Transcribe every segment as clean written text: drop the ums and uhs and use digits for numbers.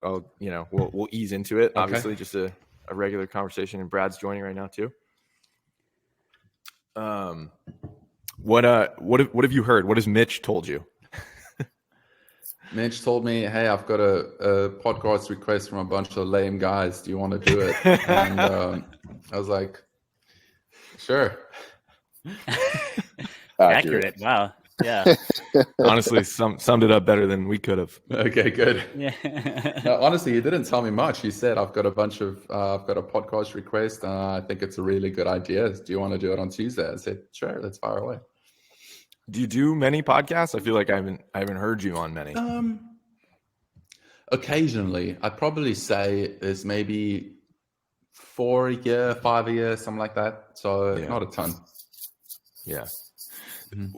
we'll ease into it. Okay. Obviously, just a regular conversation, and Brad's joining right now too. What have you heard? What has Mitch told you? Mitch told me, hey, I've got a podcast request from a bunch of lame guys. Do you want to do it? And I was like, sure. Accurate. Wow. Yeah. Honestly, summed it up better than we could have. Okay, good. Yeah. No, honestly, he didn't tell me much. He said, I've got a podcast request. I think it's a really good idea. Do you want to do it on Tuesday? I said, sure, let's fire away. Do you do many podcasts? I feel like I haven't heard you on many. Occasionally, I'd probably say there's maybe 4 a year, 5 a year, something like that. So not a ton. Yeah.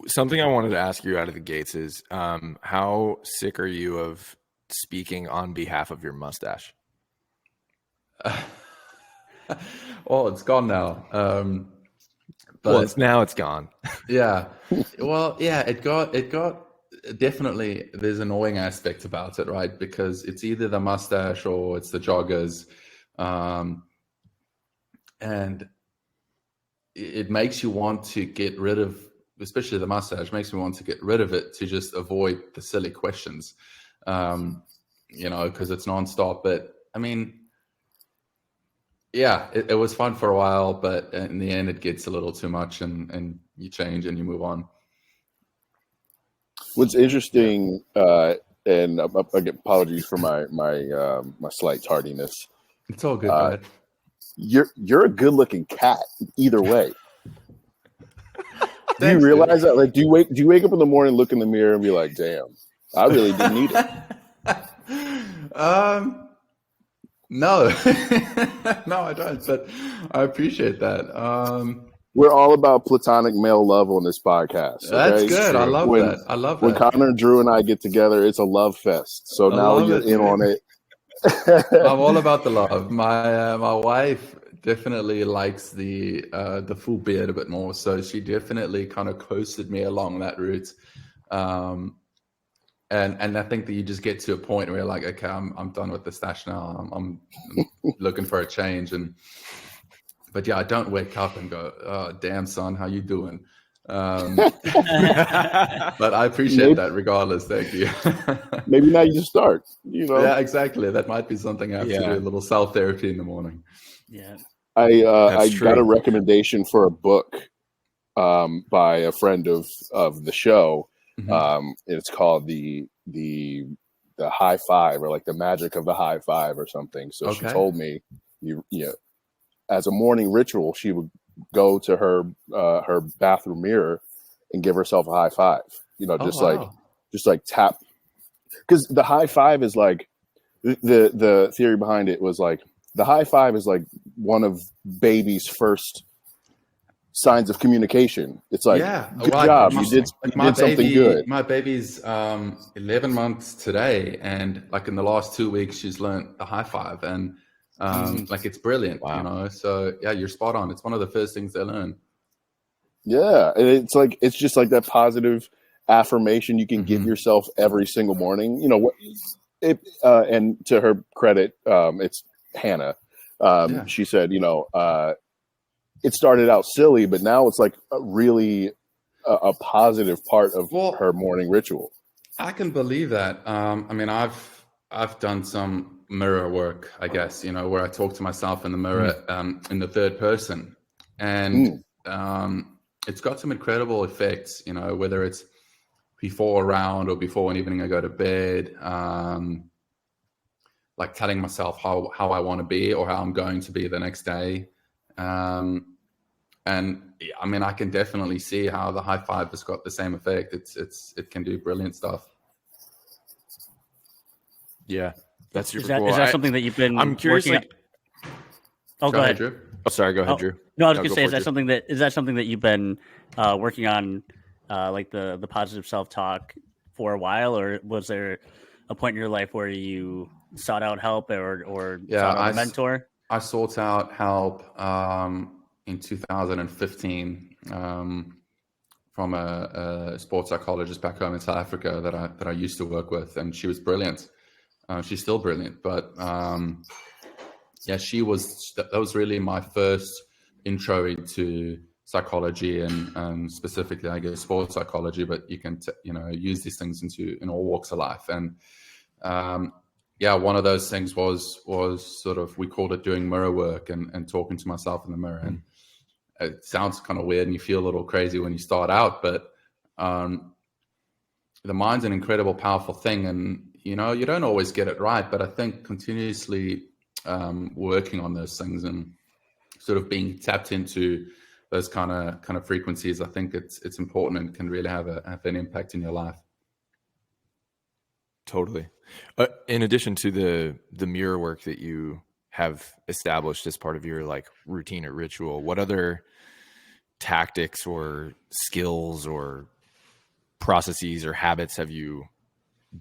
Something I wanted to ask you out of the gates is, how sick are you of speaking on behalf of your mustache? Well, it's gone now. But it's gone. Yeah. Well, yeah, it got definitely, there's an annoying aspect about it, right? Because it's either the mustache or it's the joggers. And it makes you want to get rid of, especially the mustache, makes me want to get rid of it to just avoid the silly questions, because it's nonstop. But I mean, yeah, it was fun for a while, but in the end, it gets a little too much, and you change and you move on. What's interesting, and again, apologies for my slight tardiness. It's all good, bud. You're a good-looking cat either way. Do you realize that? Like, do you wake up in the morning, look in the mirror, and be like, "Damn, I really didn't need it." No, no, I don't. But I appreciate that. We're all about platonic male love on this podcast. Okay? That's good. I love that. I love that. When Connor, Drew, and I get together, it's a love fest. So now you're in on it. I'm all about the love. My wife definitely likes the full beard a bit more, so she definitely kind of coasted me along that route. And I think that you just get to a point where you're like, okay, I'm done with the stash now. I'm looking for a change. But yeah, I don't wake up and go, oh, damn son, how you doing? But I appreciate that regardless. Thank you. Maybe now you just start, Yeah, exactly. That might be something I have to do, a little self-therapy in the morning. Yeah. I got a recommendation for a book by a friend of the show. Mm-hmm. It's called the high five, or like the magic of the high five or something. So she told me, as a morning ritual, she would go to her bathroom mirror and give herself a high five. Just like tap, because the high five is like the theory behind it was like the high five is like one of baby's first signs of communication. It's like, good job, you did something good. My baby's 11 months today, and like in the last 2 weeks, she's learned the high five, and like it's brilliant. Wow. So yeah, you're spot on. It's one of the first things they learn. Yeah, and it's just like that positive affirmation you can give yourself every single morning. And to her credit, it's Hannah. She said, it started out silly, but now it's like a really a positive part of her morning ritual. I can believe that. I mean, I've done some mirror work, I guess, where I talk to myself in the mirror in the third person, and it's got some incredible effects. Whether it's before a round or before an evening I go to bed, like telling myself how I want to be or how I'm going to be the next day. And I mean, I can definitely see how the high five has got the same effect. It can do brilliant stuff. Yeah, that's super cool. Is that something that you've been? I'm curious. Go ahead, Drew. Oh, sorry. Go ahead, Drew. No, I was going to say, is that something that you've been working on, like the positive self-talk for a while, or was there a point in your life where you sought out help or sought out a mentor? I sought out help in 2015 from a sports psychologist back home in South Africa that I used to work with, and she was brilliant. She's still brilliant, but yeah, that was really my first intro into psychology and specifically, I guess, sports psychology. But you can use these things in all walks of life. And yeah, one of those things was sort of, we called it doing mirror work and talking to myself in the mirror. And it sounds kind of weird and you feel a little crazy when you start out, but the mind's an incredible, powerful thing. And, you don't always get it right, but I think continuously working on those things and sort of being tapped into those kind of frequencies, I think it's important and can really have an impact in your life. Totally. In addition to the mirror work that you have established as part of your like routine or ritual, what other tactics or skills or processes or habits have you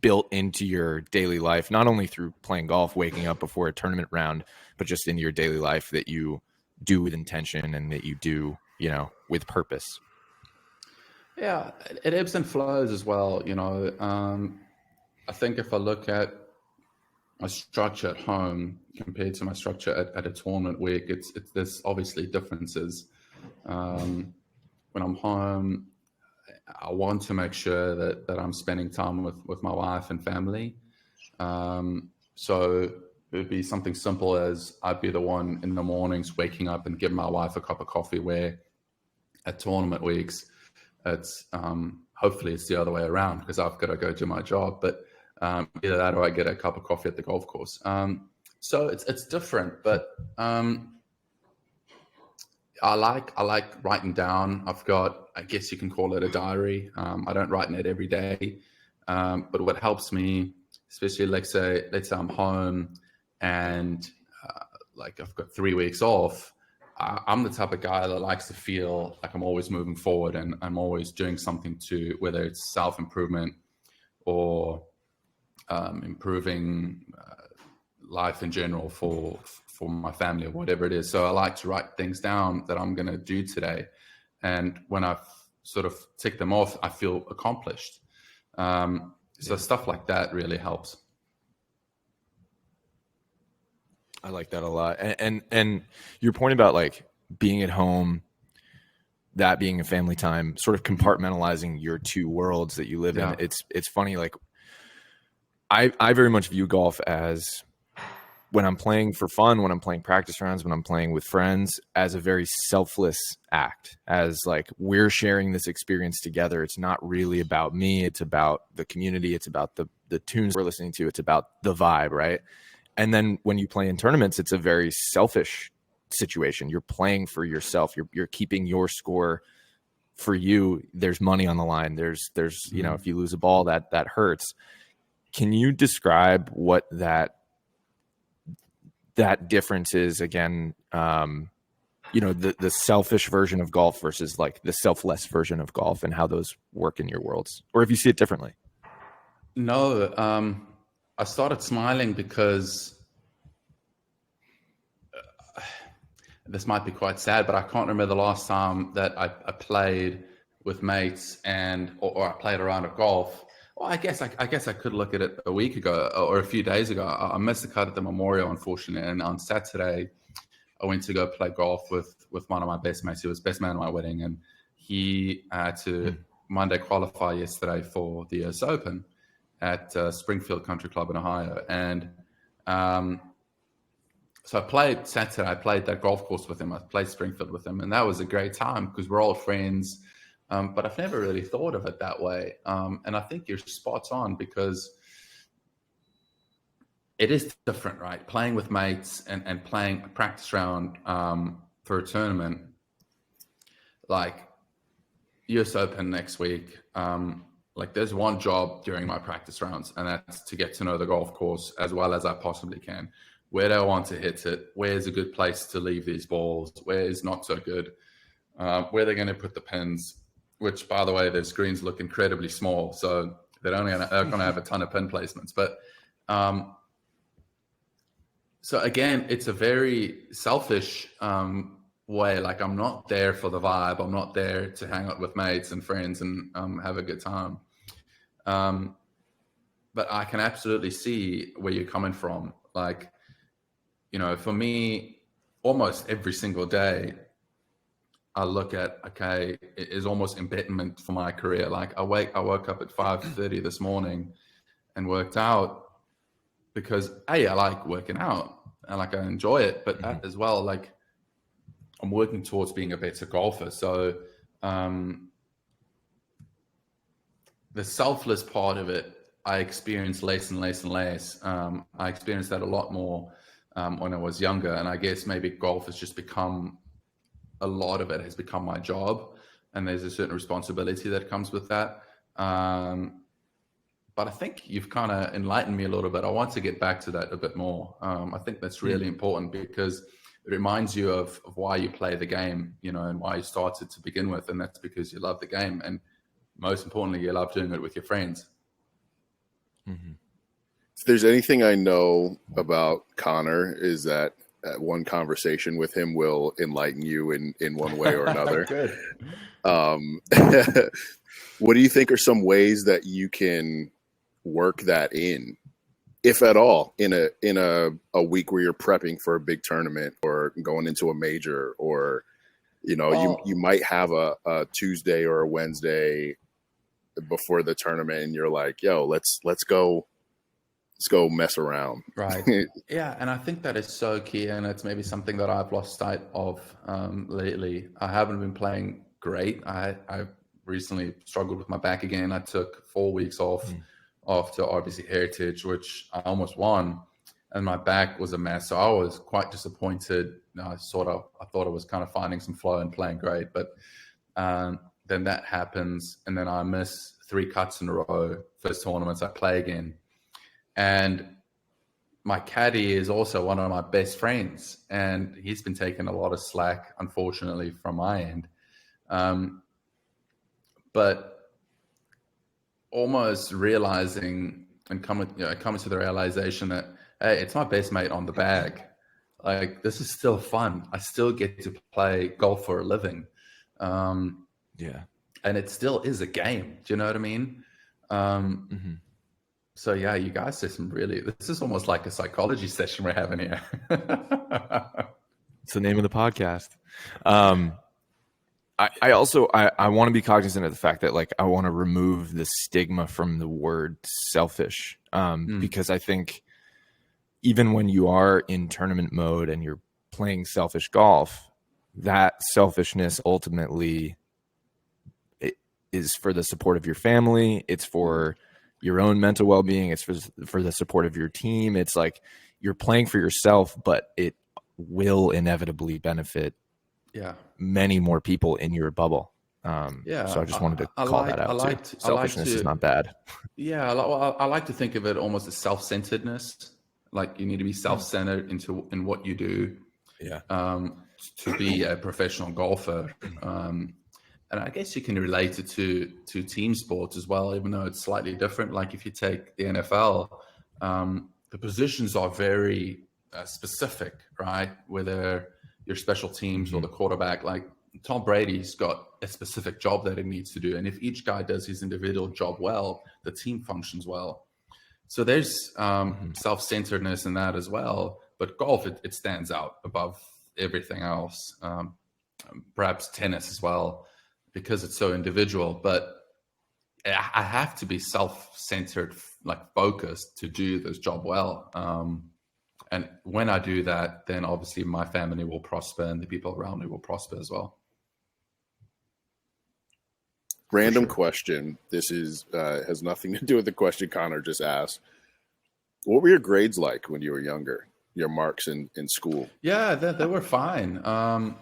built into your daily life, not only through playing golf, waking up before a tournament round, but just in your daily life that you do with intention and that you do, with purpose? Yeah, it ebbs and flows as well. I think if I look at my structure at home compared to my structure at a tournament week, there's obviously differences. When I'm home, I want to make sure that I'm spending time with my wife and family. So it would be something simple as I'd be the one in the mornings waking up and giving my wife a cup of coffee, where at tournament weeks, it's hopefully it's the other way around because I've got to go do my job. But either that or I get a cup of coffee at the golf course. So it's different, but I like writing down. I've got, I guess you can call it a diary. I don't write in it every day, but what helps me, especially let's say I'm home and like I've got 3 weeks off. I'm the type of guy that likes to feel like I'm always moving forward and I'm always doing something to, whether it's self-improvement or improving life in general for my family or whatever it is. So I like to write things down that I'm going to do today. And when I've sort of ticked them off, I feel accomplished. So stuff like that really helps. I like that a lot. And your point about like being at home, that being a family time, sort of compartmentalizing your two worlds that you live in. It's funny. Like I very much view golf as, when I'm playing for fun, when I'm playing practice rounds, when I'm playing with friends, as a very selfless act, as like we're sharing this experience together. It's not really about me. It's about the community. It's about the tunes we're listening to. It's about the vibe, right? And then when you play in tournaments, it's a very selfish situation. You're playing for yourself. You're keeping your score for you. There's money on the line. There's if you lose a ball, that hurts. Can you describe what that difference is again? The selfish version of golf versus like the selfless version of golf, and how those work in your worlds, or if you see it differently. No, I started smiling because this might be quite sad, but I can't remember the last time that I played with mates or I played a round of golf. Well, I guess I could look at it a week ago or a few days ago. I missed the cut at the Memorial, unfortunately. And on Saturday, I went to go play golf with one of my best mates. He was best man at my wedding, and he had to Monday qualify yesterday for the US Open at Springfield Country Club in Ohio. And so I played Saturday. I played that golf course with him. I played Springfield with him, and that was a great time because we're all friends. But I've never really thought of it that way. And I think you're spot on, because it is different, right? Playing with mates and playing a practice round for a tournament, like US Open next week. Like there's one job during my practice rounds, and that's to get to know the golf course as well as I possibly can. Where do I want to hit it? Where's a good place to leave these balls? Where is not so good? Where they're going to put the pins, which, by the way, their screens look incredibly small. So they're only going to have a ton of pin placements. But so again, it's a very selfish way. Like I'm not there for the vibe. I'm not there to hang out with mates and friends and have a good time. but I can absolutely see where you're coming from. Like, you know, for me, almost every single day, I look at, okay, it is almost embedment for my career. Like I woke up at 5:30 this morning and worked out because I like working out and like I enjoy it, but as well, like I'm working towards being a better golfer. So the selfless part of it, I experience less and less and less. I experienced that a lot more when I was younger, and I guess maybe golf has just become, a lot of it has become my job, and there's a certain responsibility that comes with that. But I think you've kind of enlightened me a little bit. I want to get back to that a bit more. I think that's really important because it reminds you of why you play the game, you know, and why you started to begin with. And that's because you love the game. And most importantly, you love doing it with your friends. Mm-hmm. If there's anything I know about Connor is that one conversation with him will enlighten you in one way or another. Good. What do you think are some ways that you can work that in, if at all, in a week where you're prepping for a big tournament or going into a major, or, you know, you might have a Tuesday or a Wednesday before the tournament and you're like, yo, let's go mess around. Right. Yeah. And I think that is so key. And it's maybe something that I've lost sight of lately. I haven't been playing great. I recently struggled with my back again. I took 4 weeks off after RBC Heritage, which I almost won, and my back was a mess. So I was quite disappointed. I thought I was kind of finding some flow and playing great, but then that happens, and then I miss 3 cuts in a row. First tournaments I play again, and my caddy is also one of my best friends, and he's been taking a lot of slack, unfortunately, from my end. But almost realizing and coming to the realization that, hey, it's my best mate on the bag. Like, this is still fun. I still get to play golf for a living. Yeah. And it still is a game. Do you know what I mean? So yeah, you guys did this is almost like a psychology session we're having here. It's the name of the podcast. I also want to be cognizant of the fact that, like, I want to remove the stigma from the word selfish, because I think even when you are in tournament mode and you're playing selfish golf, that selfishness ultimately is for the support of your family. It's for your own mental well-being. It's for the support of your team. It's like you're playing for yourself, but it will inevitably benefit many more people in your bubble. So I just wanted to call that out. Selfishness is not bad. Yeah, I like to think of it almost as self-centeredness. Like, you need to be self-centered in what you do. Yeah. To be a professional golfer. And I guess you can relate it to team sports as well, even though it's slightly different. Like, if you take the NFL, the positions are very specific, right? Whether your special teams or the quarterback, like Tom Brady's got a specific job that he needs to do. And if each guy does his individual job well, the team functions well. So there's self-centeredness in that as well. But golf, it stands out above everything else. Perhaps tennis as well, because it's so individual. But I have to be self-centered, like focused, to do this job well. And when I do that, then obviously my family will prosper and the people around me will prosper as well. Random question. This is has nothing to do with the question Connor just asked. What were your grades like when you were younger? Your marks in school? Yeah, they were fine. I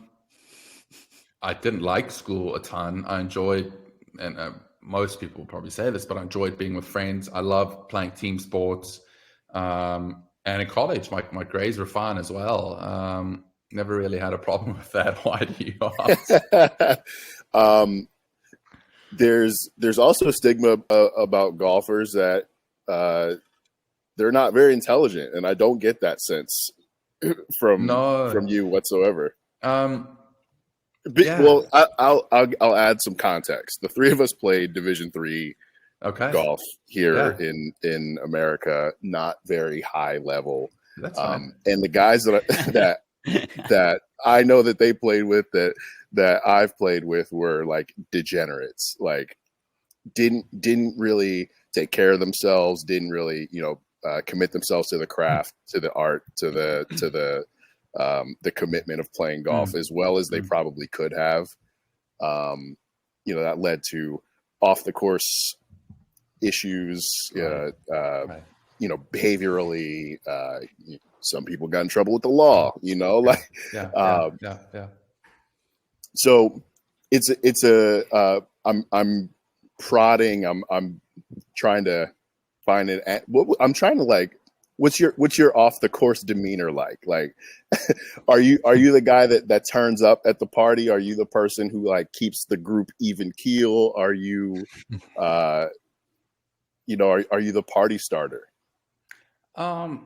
didn't like school a ton. I enjoyed, and most people will probably say this, but I enjoyed being with friends. I loved playing team sports. And in college, my grades were fine as well. Never really had a problem with that. Why do you ask? There's also a stigma about golfers that they're not very intelligent, and I don't get that sense from you whatsoever. Well, I'll add some context. The three of us played Division III golf here Yeah. in America, not very high level. That's fine. And the guys that I know that they played with, that I've played with, were like degenerates. Like didn't really take care of themselves, didn't really, commit themselves to the craft, to the art, to the commitment of playing golf as well as they probably could have. That led to off the course issues, behaviorally. Some people got in trouble with the law, So I'm prodding. I'm trying to find it. I'm trying to what's your off the course demeanor like? Like, are you the guy that turns up at the party? Are you the person who keeps the group even keel? Are you, are you the party starter? I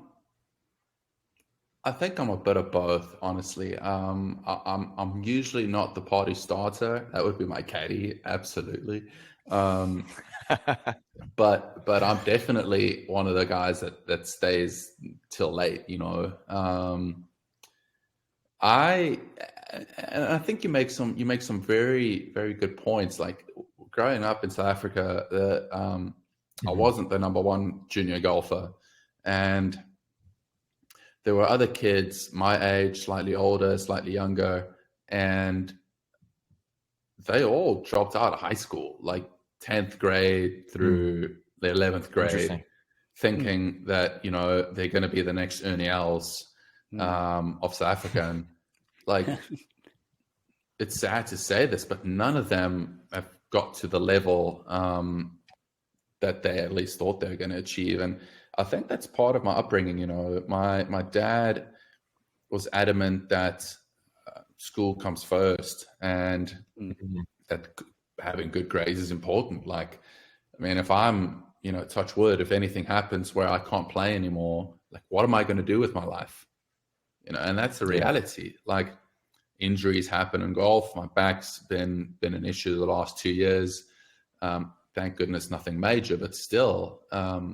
think I'm a bit of both, honestly. I'm usually not the party starter. That would be my caddy, absolutely. But I'm definitely one of the guys that stays till late. I think you make some very, very good points. Like growing up in South Africa, I wasn't the number one junior golfer, and there were other kids my age, slightly older, slightly younger, and they all dropped out of high school, like 10th grade through the 11th grade, thinking that, they're going to be the next Ernie Els of South Africa. And it's sad to say this, but none of them have got to the level that they at least thought they were going to achieve. And I think that's part of my upbringing. My dad was adamant that school comes first, and that having good grades is important. Like, I mean, if I'm, touch wood, if anything happens where I can't play anymore, like, what am I going to do with my life? And that's the reality. Like, injuries happen in golf. My back's been an issue the last 2 years. Thank goodness, nothing major, but still, I'd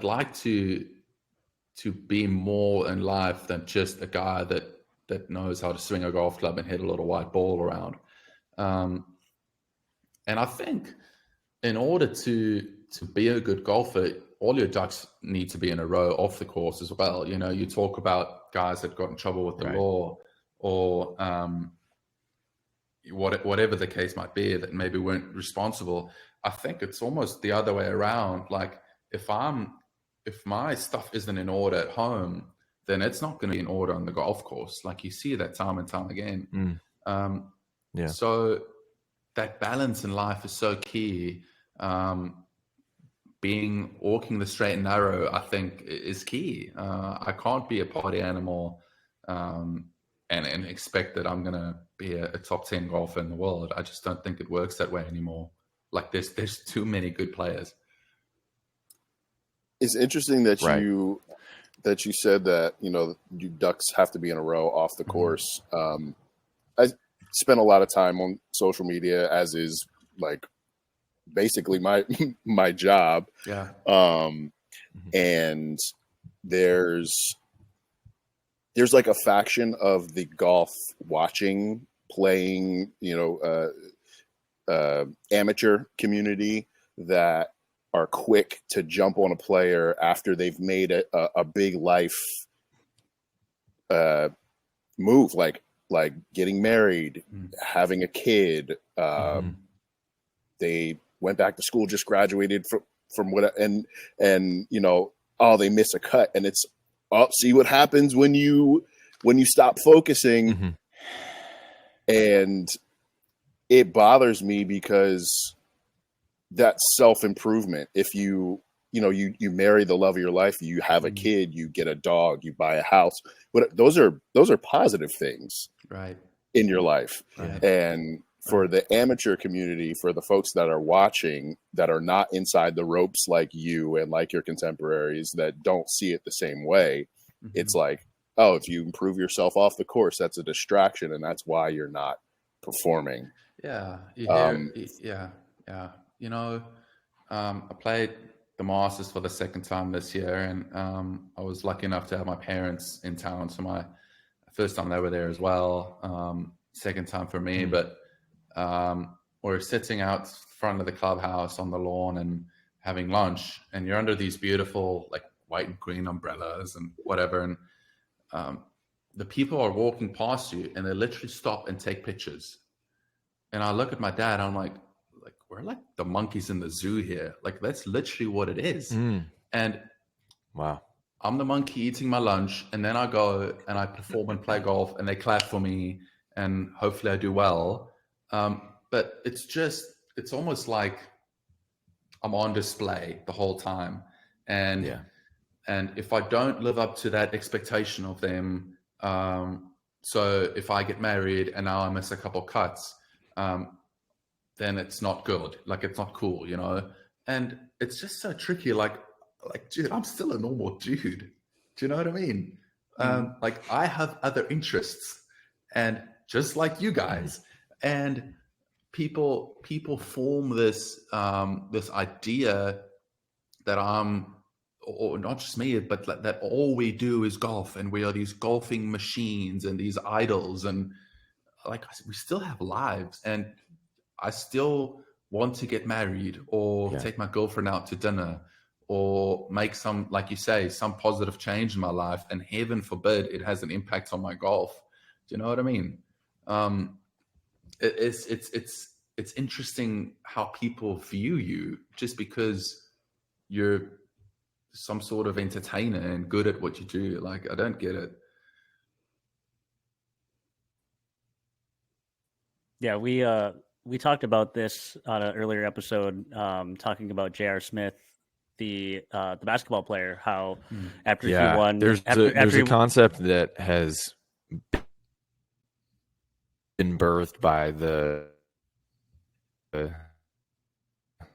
like to be more in life than just a guy that knows how to swing a golf club and hit a little white ball around. And I think in order to be a good golfer, all your ducks need to be in a row off the course as well. You talk about guys that got in trouble with the law, or whatever the case might be, that maybe weren't responsible. I think it's almost the other way around. Like, if my stuff isn't in order at home, then it's not going to be in order on the golf course. Like, you see that time and time again. So that balance in life is so key. Walking the straight and narrow, I think, is key. I can't be a party animal and expect that I'm going to be a top 10 golfer in the world. I just don't think it works that way anymore. Like, there's too many good players. It's interesting that you said that, you ducks have to be in a row off the course. I spent a lot of time on social media, as is basically my job. Yeah. And there's a faction of the golf watching, playing, amateur community that are quick to jump on a player after they've made a big life move, like getting married, having a kid. They went back to school, just graduated from what, and they miss a cut, and it's see what happens when you stop focusing. And it bothers me because that's self-improvement. If you marry the love of your life, you have a kid, you get a dog, you buy a house, but those are positive things in your life. And for the amateur community, for the folks that are watching, that are not inside the ropes like you and like your contemporaries, that don't see it the same way, it's like, oh, if you improve yourself off the course, that's a distraction, and that's why you're not performing. Yeah. Yeah. You know, I played the Masters for the second time this year, and I was lucky enough to have my parents in town. So my first time they were there as well. Second time for me, but we're sitting out front of the clubhouse on the lawn and having lunch, and you're under these beautiful like white and green umbrellas and whatever, and the people are walking past you and they literally stop and take pictures. And I look at my dad, I'm like we're like the monkeys in the zoo here. Like that's literally what it is. And wow, I'm the monkey eating my lunch, and then I go and I perform and play golf, and they clap for me, and hopefully I do well. But it's almost like I'm on display the whole time. And if I don't live up to that expectation of them, so if I get married and now I miss a couple cuts, then it's not good. Like it's not cool, you know? And it's just so tricky. Like, dude, I'm still a normal dude. Do you know what I mean? Like I have other interests, and just like you guys, and people form this this idea that or not just me, but that all we do is golf, and we are these golfing machines and these idols, and like we still have lives, and I still want to get married or take my girlfriend out to dinner or make some, like you say, some positive change in my life. And heaven forbid it has an impact on my golf. Do you know what I mean? It's interesting how people view you just because you're some sort of entertainer and good at what you do. Like, I don't get it. Yeah, we talked about this on an earlier episode, talking about J.R. Smith, the basketball player, how after he won, there's a concept that has been birthed by the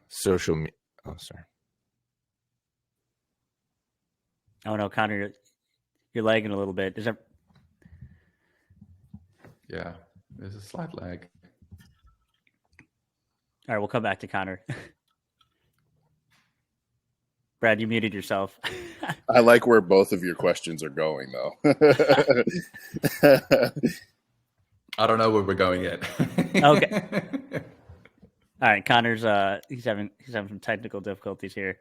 social media. Oh, sorry. Oh no, Connor, you're lagging a little bit. Is that? Yeah, there's a slight lag. All right, we'll come back to Connor. Brad, you muted yourself. I like where both of your questions are going, though. I don't know where we're going yet. Okay. All right, Connor's he's having some technical difficulties here.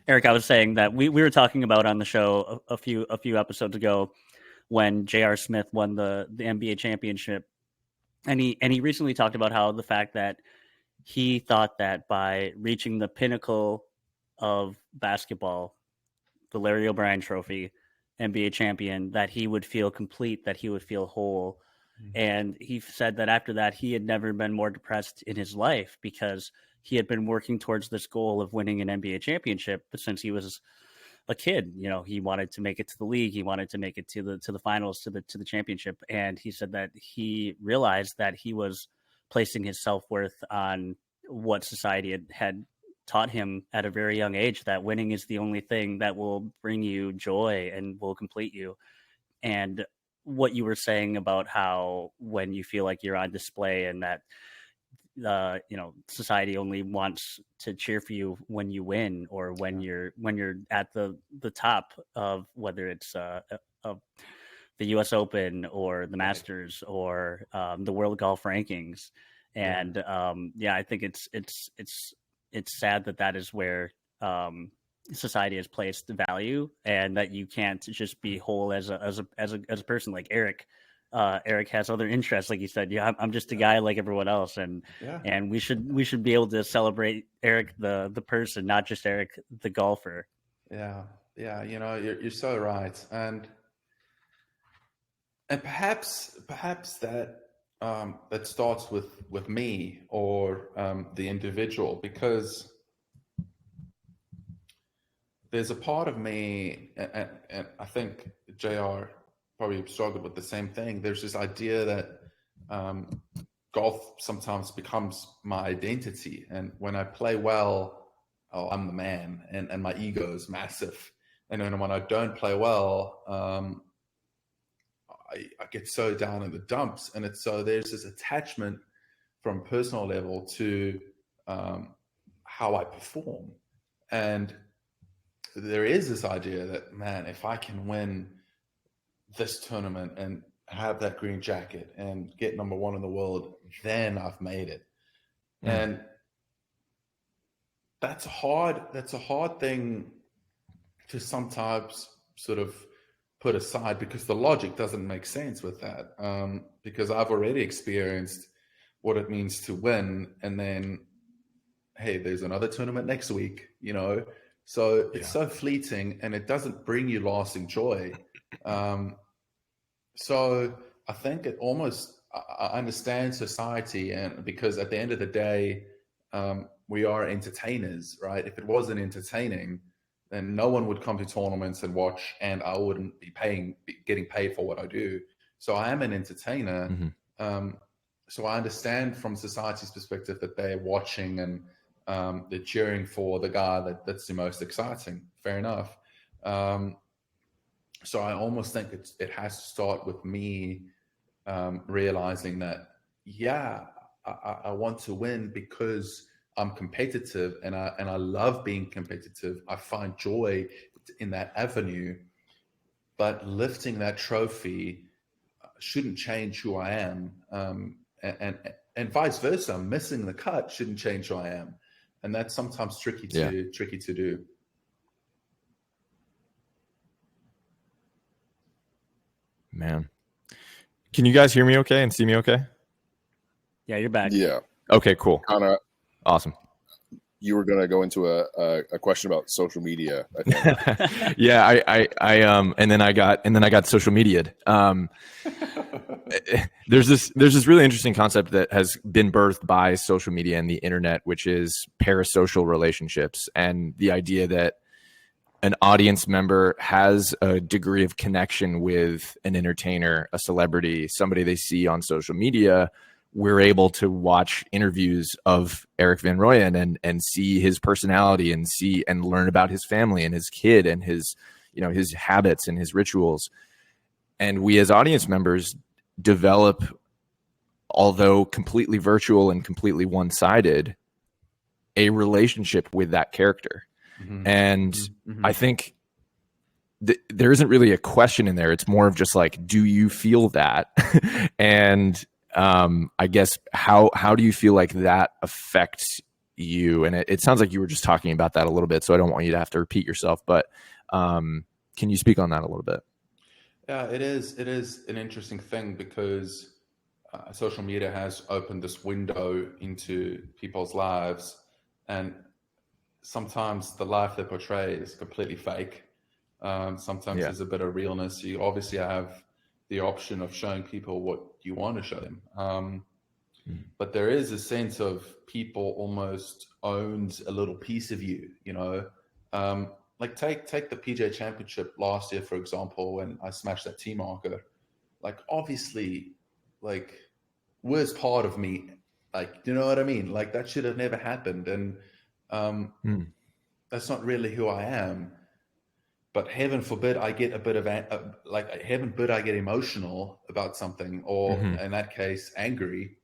Eric, I was saying that we were talking about on the show a few episodes ago when J.R. Smith won the NBA championship, and he recently talked about how the fact that he thought that by reaching the pinnacle of basketball, the Larry O'Brien Trophy, NBA champion, that he would feel complete, that he would feel whole. And he said that after that, he had never been more depressed in his life because he had been working towards this goal of winning an NBA championship. But since he was a kid, you know, he wanted to make it to the league. He wanted to make it to the finals, to the championship. And he said that he realized that he was placing his self-worth on what society had taught him at a very young age, that winning is the only thing that will bring you joy and will complete you. And what you were saying about how when you feel like you're on display and that society only wants to cheer for you when you win or when you're at the top of whether it's of the US Open or the Masters or the World Golf Rankings. And I think it's sad that is where society has placed the value, and that you can't just be whole as a person. Like Eric has other interests, like you said. Yeah, I'm just a guy like everyone else, and we should be able to celebrate Eric the person, not just Eric the golfer. Yeah, you know, you're so right, and perhaps that that starts with me or the individual, because there's a part of me, and I think JR probably struggled with the same thing. There's this idea that golf sometimes becomes my identity. And when I play well, I'm the man, and my ego is massive. And then when I don't play well, I get so down in the dumps. And there's this attachment from personal level to how I perform. And there is this idea that, man, if I can win this tournament and have that green jacket and get number one in the world, then I've made it. And that's a hard thing to sometimes sort of put aside, because the logic doesn't make sense with that. Because I've already experienced what it means to win, and then, hey, there's another tournament next week, you know? So it's so fleeting, and it doesn't bring you lasting joy. So I think it almost, I understand society, and because at the end of the day, we are entertainers, right? If it wasn't entertaining, then no one would come to tournaments and watch, and I wouldn't be getting paid for what I do. So I am an entertainer. So I understand from society's perspective that they're watching and they're cheering for the guy that's the most exciting. Fair enough. So I almost think it has to start with me realizing that, I want to win because I'm competitive, and I love being competitive. I find joy in that avenue, but lifting that trophy shouldn't change who I am, and vice versa. Missing the cut shouldn't change who I am, and that's sometimes tricky to do. Man, can you guys hear me okay and see me okay? Yeah, you're back. Yeah. Okay, cool. Connor, awesome. You were going to go into a question about social media, I think. Yeah, I and then I got social media'd. There's this really interesting concept that has been birthed by social media and the internet, which is parasocial relationships, and the idea that an audience member has a degree of connection with an entertainer, a celebrity, somebody they see on social media. We're able to watch interviews of Eric Van Rooyen and see his personality and learn about his family and his kid and his habits and his rituals. And we as audience members develop, although completely virtual and completely one-sided, a relationship with that character. And I think there isn't really a question in there. It's more of just like, do you feel that? And I guess how do you feel like that affects you? And it sounds like you were just talking about that a little bit, so I don't want you to have to repeat yourself, but can you speak on that a little bit? Yeah, it is an interesting thing, because social media has opened this window into people's lives, and sometimes the life they portray is completely fake. Sometimes there's a bit of realness. You obviously have the option of showing people what you want to show them. But there is a sense of people almost owns a little piece of you, you know. Like take the PJ Championship last year, for example, when I smashed that T marker. Like, obviously, like, where's part of me? Like, you know what I mean? Like, that should have never happened. And that's not really who I am. But heaven forbid I get a bit of heaven forbid I get emotional about something, or in that case, angry.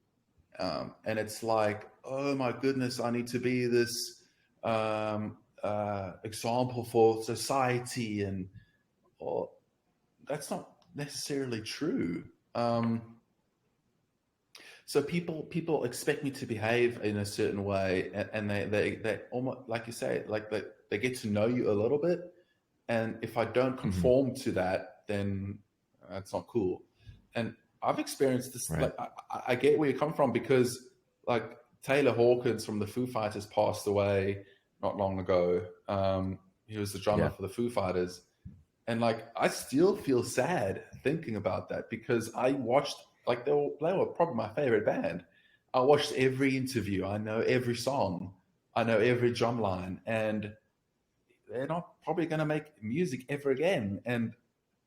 And it's like, oh my goodness, I need to be this example for society, and that's not necessarily true. So people expect me to behave in a certain way, and they almost, like you say, like they get to know you a little bit. And if I don't conform to that, then that's not cool. And I've experienced this. Right. Like, I get where you come from, because like Taylor Hawkins from the Foo Fighters passed away not long ago. He was the drummer for the Foo Fighters. And like, I still feel sad thinking about that, because I watched, like, they were probably my favorite band. I watched every interview. I know every song. I know every drum line. And they're not probably going to make music ever again. And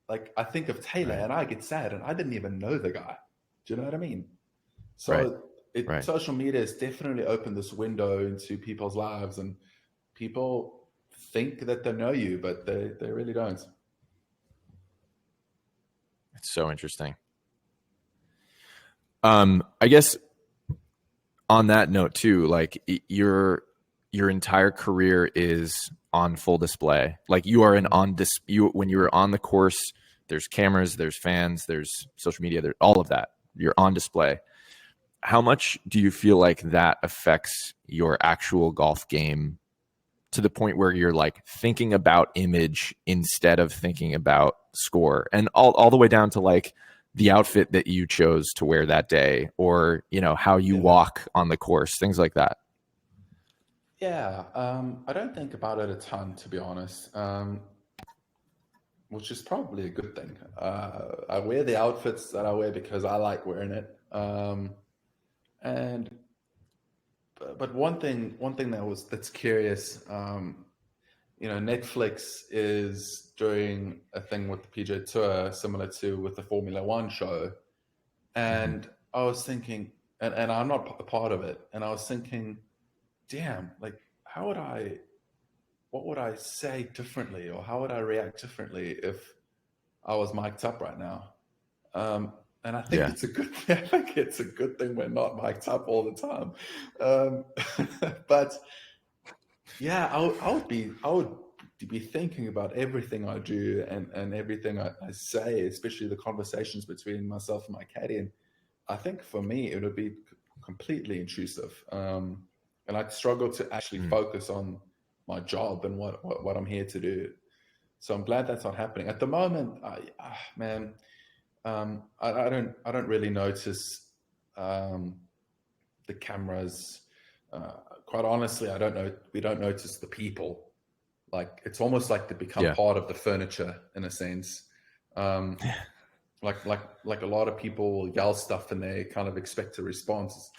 like, I think of Taylor and I get sad, and I didn't even know the guy. Do you know what I mean? So social media has definitely opened this window into people's lives, and people think that they know you, but they really don't. It's so interesting. I guess on that note too, like your entire career is on full display. Like you are when you're on the course, there's cameras, there's fans, there's social media, there's all of that. You're on display. How much do you feel like that affects your actual golf game to the point where you're like thinking about image instead of thinking about score, and all the way down to like the outfit that you chose to wear that day, or, you know, how you walk on the course, things like that? Yeah. I don't think about it a ton, to be honest. Which is probably a good thing. I wear the outfits that I wear because I like wearing it. But one thing that's curious, you know, Netflix is doing a thing with the PGA Tour similar to with the Formula One show, and I was thinking, and I'm not a part of it, and I was thinking, damn, like what would I say differently, or how would I react differently if I was mic'd up right now? And I think it's a good thing. I think it's a good thing we're not mic'd up all the time. But yeah, I would be thinking about everything I do and everything I say, especially the conversations between myself and my caddy. And I think for me, it would be completely intrusive. And I'd struggle to actually focus on my job and what I'm here to do. So I'm glad that's not happening at the moment. I don't really notice the cameras. Quite honestly, I don't know. We don't notice the people. Like it's almost like they become part of the furniture in a sense. Like a lot of people will yell stuff and they kind of expect a response.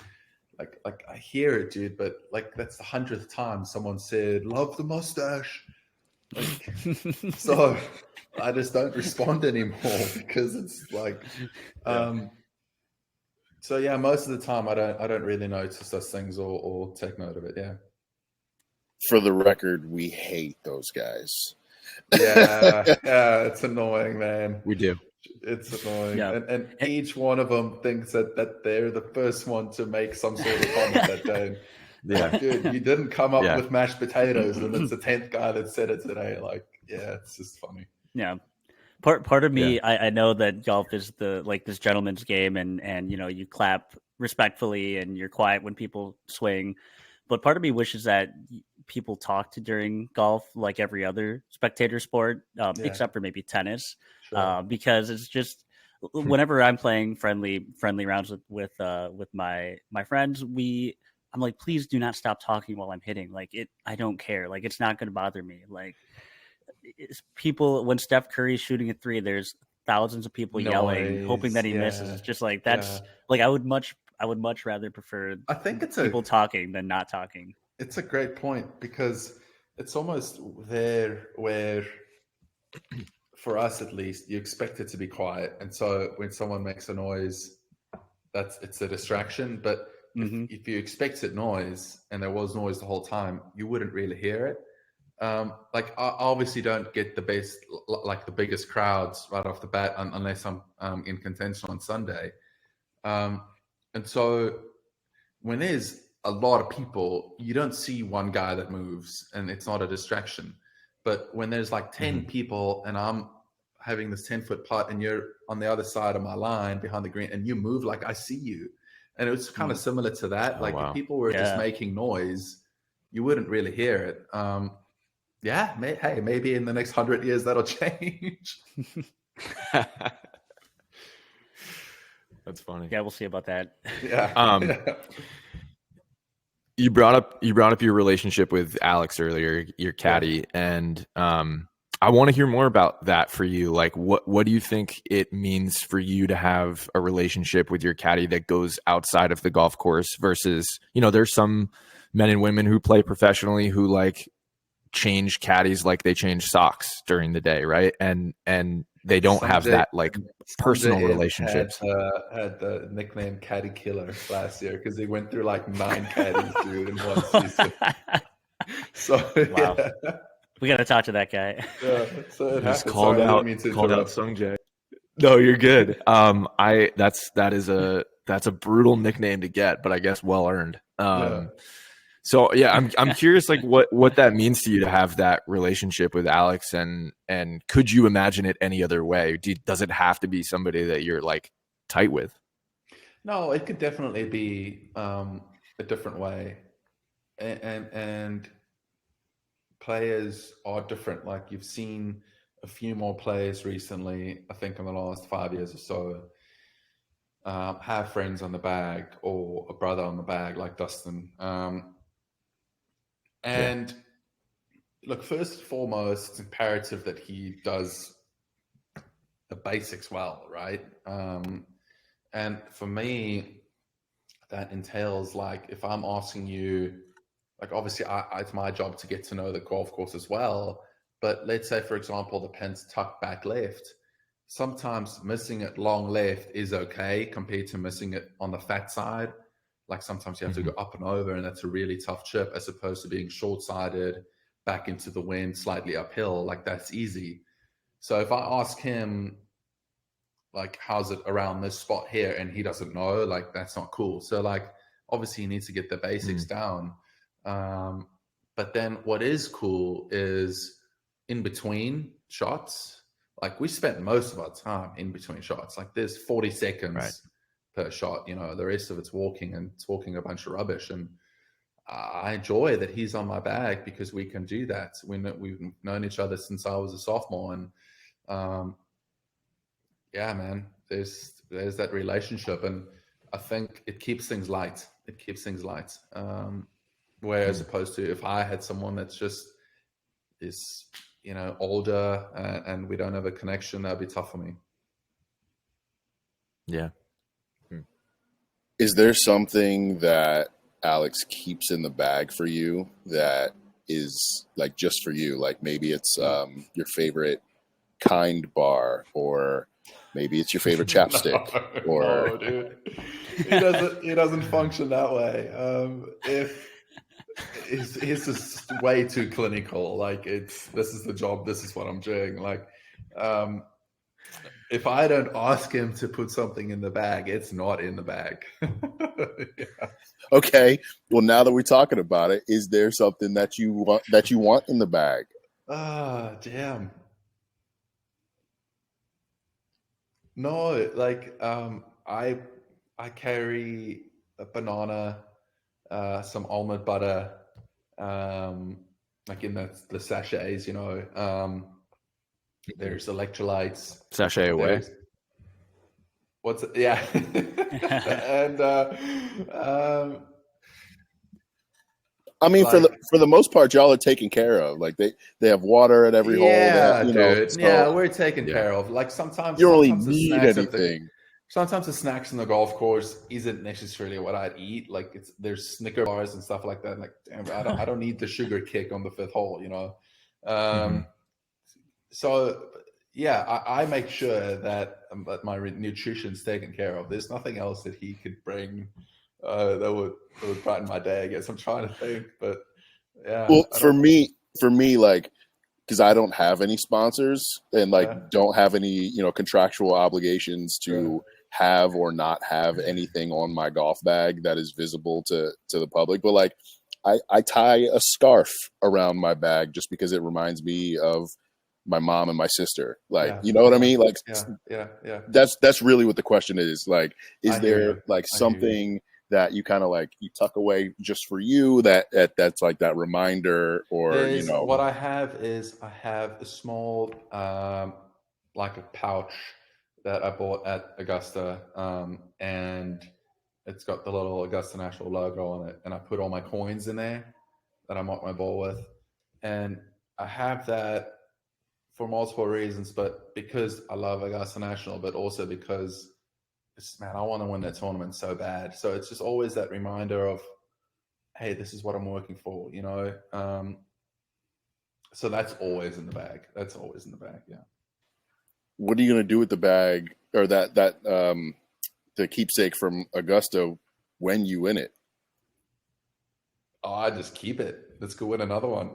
Like I hear it, dude, but like that's the 100th time someone said, "Love the mustache." Like, so I just don't respond anymore because it's like, so yeah, most of the time I don't really notice those things or take note of it. Yeah. For the record, we hate those guys. Yeah, it's annoying, man. We do. It's annoying. And each one of them thinks that they're the first one to make some sort of comment that day. Yeah, like, dude, you didn't come up with mashed potatoes, and it's the 10th guy that said it today. Like, yeah, it's just funny. Yeah, part of me, I know that golf is this gentleman's game, and you know, you clap respectfully and you're quiet when people swing. But part of me wishes that people talked during golf like every other spectator sport, except for maybe tennis, because it's just whenever I'm playing friendly rounds with my friends, I'm like, please do not stop talking while I'm hitting. Like I don't care. Like it's not going to bother me. Like people, when Steph Curry's shooting a three, there's thousands of people yelling, hoping that he misses. It's just like that's like I would much rather prefer. I think it's people talking than not talking. It's a great point because it's almost there where, for us at least, you expect it to be quiet, and so when someone makes a noise, it's a distraction. But if you expected noise and there was noise the whole time, you wouldn't really hear it. Like I obviously don't get the biggest crowds right off the bat unless I'm in contention on Sunday. And so when there's a lot of people, you don't see one guy that moves and it's not a distraction. But when there's like 10 people and I'm having this 10-foot putt and you're on the other side of my line behind the green and you move, like I see you. And it was kind of similar to that. If people were just making noise, you wouldn't really hear it. Hey, maybe in the next 100 years that'll change. That's funny. Yeah, we'll see about that. Yeah. You brought up your relationship with Alex earlier, your caddy, and I want to hear more about that for you. Like, what do you think it means for you to have a relationship with your caddy that goes outside of the golf course versus, you know, there's some men and women who play professionally who like change caddies like they change socks during the day, right? And they don't have that like personal relationships. Had the nickname Caddy Killer last year because he went through like 9 caddies, dude, in one season. So wow. We got to talk to that guy. Yeah, so it just happened. called out Sung Jae. No, you're good. That is a That's a brutal nickname to get, but I guess well earned. So yeah, I'm curious, like what that means to you to have that relationship with Alex, and could you imagine it any other way? Does it have to be somebody that you're like tight with? No, it could definitely be a different way, and players are different. Like you've seen a few more players recently, I think in the last 5 years or so, have friends on the bag or a brother on the bag like Dustin. And look, first and foremost, it's imperative that he does the basics well, right? And for me, that entails like if I'm asking you, like obviously it's my job to get to know the golf course as well. But let's say, for example, the pin's tucked back left. Sometimes missing it long left is okay compared to missing it on the fat side. Like sometimes you have to go up and over, and that's a really tough chip, as opposed to being short-sided, back into the wind, slightly uphill. Like that's easy. So if I ask him, like, how's it around this spot here, and he doesn't know, like that's not cool. So like obviously he needs to get the basics down. But then what is cool is in between shots. Like we spent most of our time in between shots. Like there's 40 seconds per shot, you know, the rest of it's walking and talking a bunch of rubbish. And I enjoy that he's on my bag because we can do that. We've known each other since I was a sophomore, and yeah, man, there's that relationship, and I think it keeps things light. It keeps things light. Whereas opposed to if I had someone that's just is, you know, older and we don't have a connection, that'd be tough for me. Yeah. Is there something that Alex keeps in the bag for you that is like just for you? Like maybe it's your favorite Kind bar, or maybe it's your favorite chapstick. No, dude, he doesn't function that way. If he's just way too clinical. Like this is the job. This is what I'm doing. Like, if I don't ask him to put something in the bag, it's not in the bag. Yeah. Okay. Well, now that we're talking about it, is there something that you want in the bag? Damn. No, like I carry a banana, some almond butter, like in the sachets, you know. There's electrolytes. Sachet away. What's it? Yeah. And I mean, like, for the most part, y'all are taken care of. Like they have water at every hole. Yeah, you dude. know, so yeah, we're taken care of. Like sometimes you don't really need anything. Sometimes the snacks in the golf course isn't necessarily what I'd eat. Like there's Snicker bars and stuff like that. Like, damn, I don't need the sugar kick on the fifth hole, you know. So yeah, I make sure that my nutrition's taken care of. There's nothing else that he could bring that would brighten my day. I guess I'm trying to think, but yeah. Well, for me, like, because I don't have any sponsors and like don't have any, you know, contractual obligations to have or not have anything on my golf bag that is visible to the public. But like, I tie a scarf around my bag just because it reminds me of my mom and my sister. Like, you know what I mean? Like, yeah. That's really what the question is. Like, is there like something that you kind of like you tuck away just for you that's like that reminder, or you know? What I have is I have a small like a pouch that I bought at Augusta, and it's got the little Augusta National logo on it, and I put all my coins in there that I mark my ball with, and I have that for multiple reasons, but because I love Augusta National, but also because I want to win that tournament so bad. So it's just always that reminder of, hey, this is what I'm working for, you know? So that's always in the bag. Yeah. What are you going to do with the bag, or that the keepsake from Augusta when you win it? Oh, I just keep it. Let's go win another one.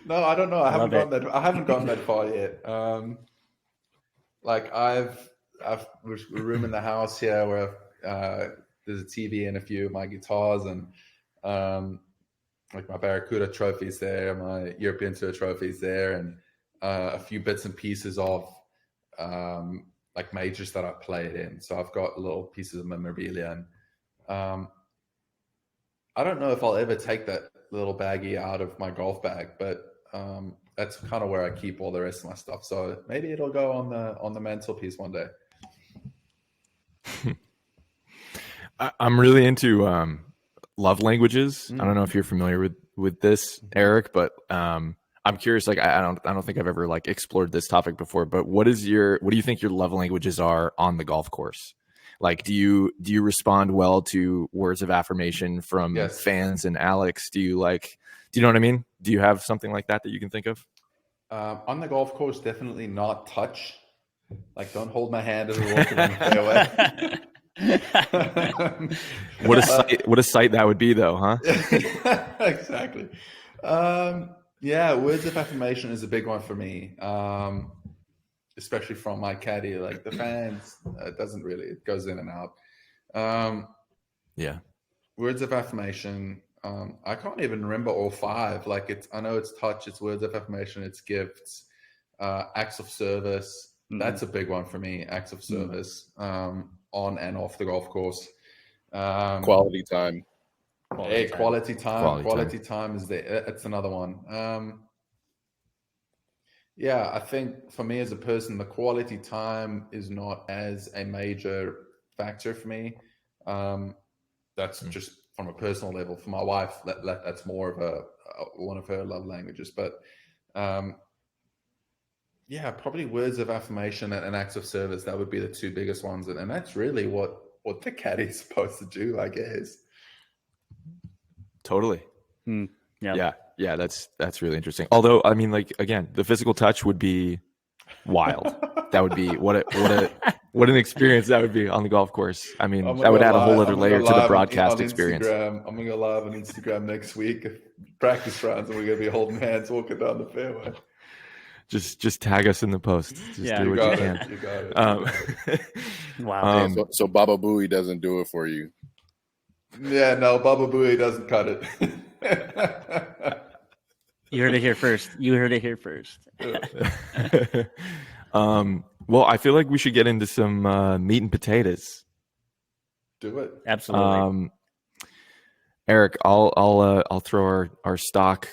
No, I don't know. I haven't gone that far yet. Like a room in the house here where there's a TV and a few of my guitars and like my Barracuda trophies there, my European Tour trophies there, and a few bits and pieces of like majors that I played in. So I've got little pieces of memorabilia, and I don't know if I'll ever take that little baggie out of my golf bag, but that's kind of where I keep all the rest of my stuff. So maybe it'll go on the mantelpiece one day. I'm really into love languages. I don't know if you're familiar with this, Eric, but I'm curious. Like, I don't think I've ever like explored this topic before. But what do you think your love languages are on the golf course? Like, do you respond well to words of affirmation from fans and Alex? Do you know what I mean? Do you have something like that you can think of? On the golf course, definitely not touch. Like, don't hold my hand as we're walking on the fairway. What a sight that would be, though, huh? Exactly. Yeah, words of affirmation is a big one for me. Especially from my caddy, like the fans, it goes in and out. Yeah. Words of affirmation. I can't even remember all 5. Like I know it's touch, it's words of affirmation, it's gifts, acts of service. That's a big one for me. Acts of service, on and off the golf course. Quality time. Quality time is there. It's another one. Yeah, I think for me as a person, the quality time is not as a major factor for me. That's just from a personal level. For my wife, that's more of one of her love languages. But yeah, probably words of affirmation and acts of service. That would be the 2 biggest ones, and that's really what the caddy's supposed to do, I guess. Totally. Yeah. Yeah, that's really interesting. Although, I mean, like, again, the physical touch would be wild. That would be what an experience that would be on the golf course. I mean, that would add a whole other layer to the broadcast experience. I'm gonna go live on Instagram next week, practice rounds, and we're gonna be holding hands walking down the fairway. Just tag us in the post. Just do what you can. You got it. Wow. So Baba Booey doesn't do it for you. Yeah, no, Baba Booey doesn't cut it. You heard it here first. Well, I feel like we should get into some meat and potatoes. Do it. Absolutely. Eric, I'll throw our stock